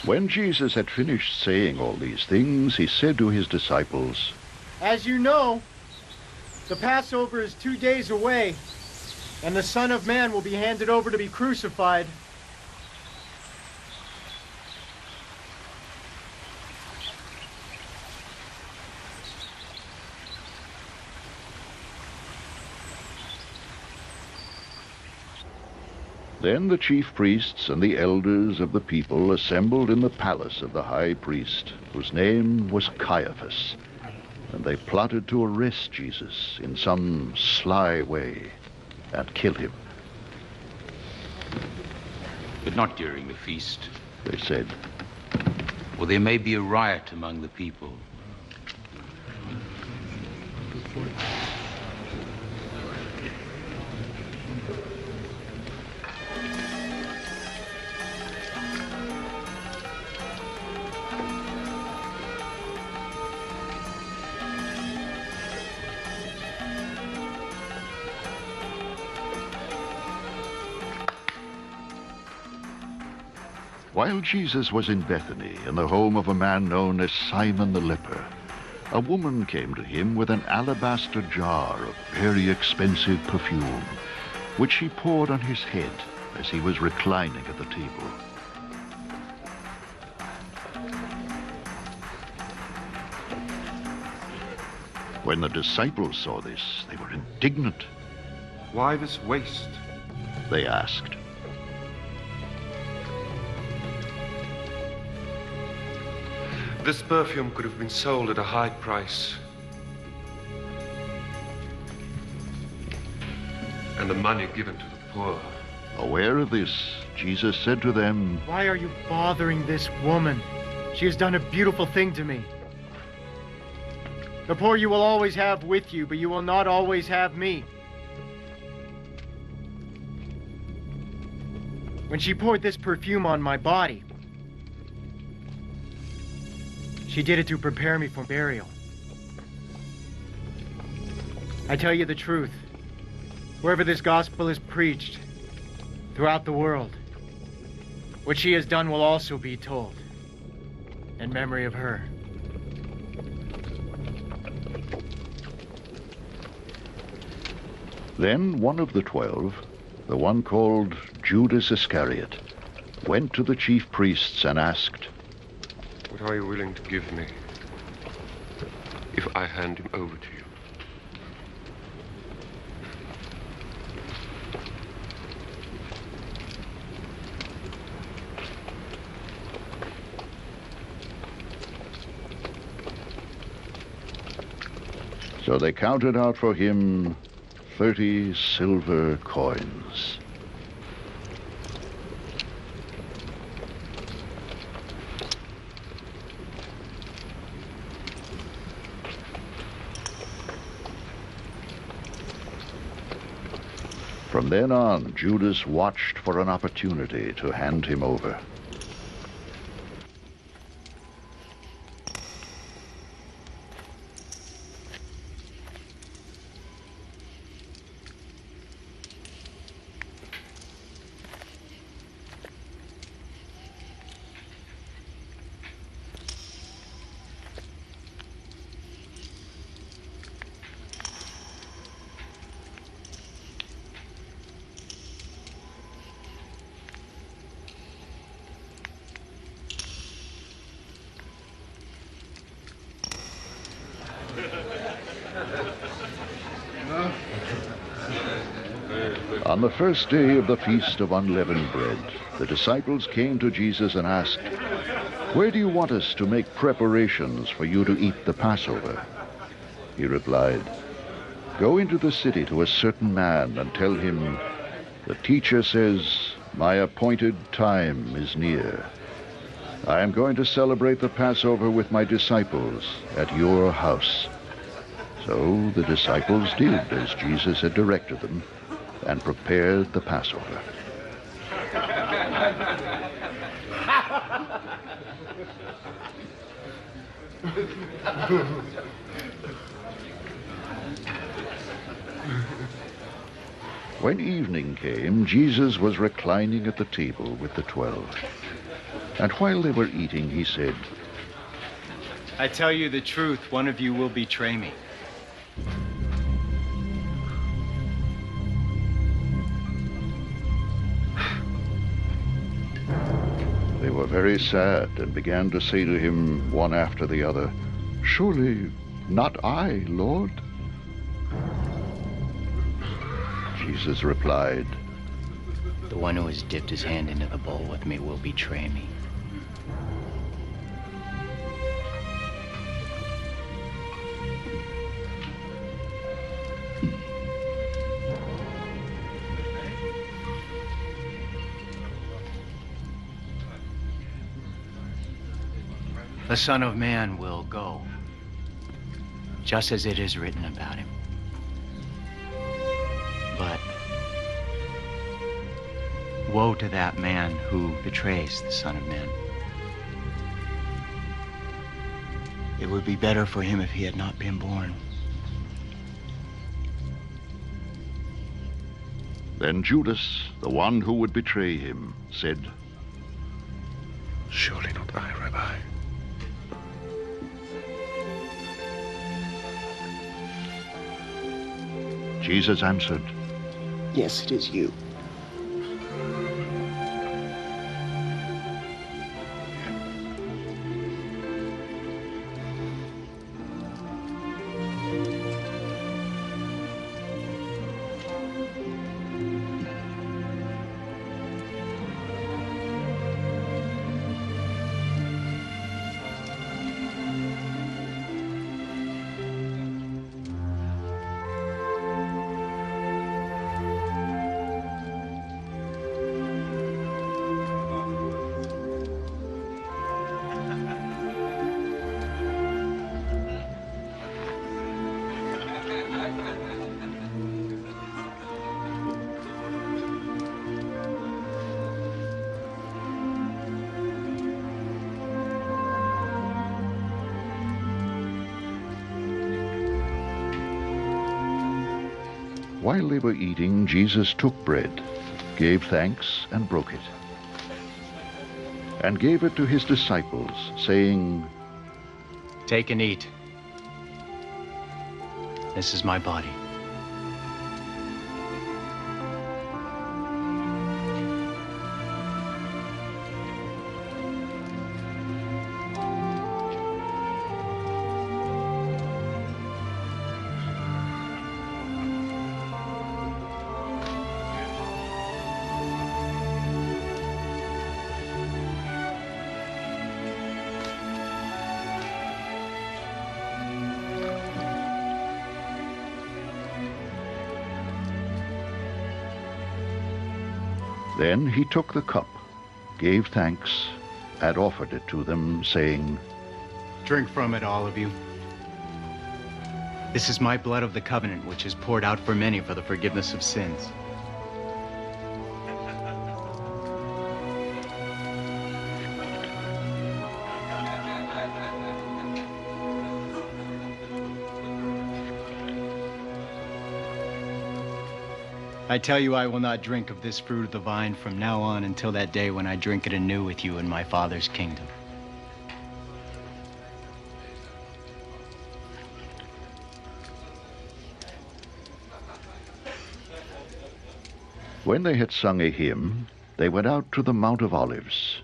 When Jesus had finished saying all these things, he said to his disciples, As you know, the Passover is 2 days away, and the Son of Man will be handed over to be crucified. Then the chief priests and the elders of the people assembled in the palace of the high priest, whose name was Caiaphas, and they plotted to arrest Jesus in some sly way and kill him. But not during the feast, They said, or there may be a riot among the people. While Jesus was in Bethany, in the home of a man known as Simon the leper, a woman came to him with an alabaster jar of very expensive perfume, which she poured on his head as he was reclining at the table. When the disciples saw this, they were indignant. Why this waste? They asked. This perfume could have been sold at a high price. And the money given to the poor. Aware of this, Jesus said to them, Why are you bothering this woman? She has done a beautiful thing to me. The poor you will always have with you, but you will not always have me. When she poured this perfume on my body, she did it to prepare me for burial. I tell you the truth. Wherever this gospel is preached, throughout the world, what she has done will also be told, in memory of her. Then one of the 12, the one called Judas Iscariot, went to the chief priests and asked, What are you willing to give me if I hand him over to you? So they counted out for him 30 silver coins. From then on, Judas watched for an opportunity to hand him over. On the first day of the Feast of Unleavened Bread, the disciples came to Jesus and asked, Where do you want us to make preparations for you to eat the Passover? He replied, Go into the city to a certain man and tell him, The teacher says, My appointed time is near. I am going to celebrate the Passover with my disciples at your house. So the disciples did as Jesus had directed them, and prepared the Passover. When evening came, Jesus was reclining at the table with the 12. And while they were eating, he said, I tell you the truth, one of you will betray me. They were very sad and began to say to him one after the other, Surely not I, Lord. Jesus replied, The one who has dipped his hand into the bowl with me will betray me. The Son of Man will go, just as it is written about him. But woe to that man who betrays the Son of Man. It would be better for him if he had not been born. Then Judas, the one who would betray him, said, Surely not I, Rabbi. Jesus answered, Yes, it is you. While they were eating, Jesus took bread, gave thanks, and broke it, and gave it to his disciples, saying, Take and eat. This is my body. Then he took the cup, gave thanks, and offered it to them, saying, Drink from it, all of you. This is my blood of the covenant, which is poured out for many for the forgiveness of sins. I tell you, I will not drink of this fruit of the vine from now on until that day when I drink it anew with you in my Father's kingdom. When they had sung a hymn, they went out to the Mount of Olives.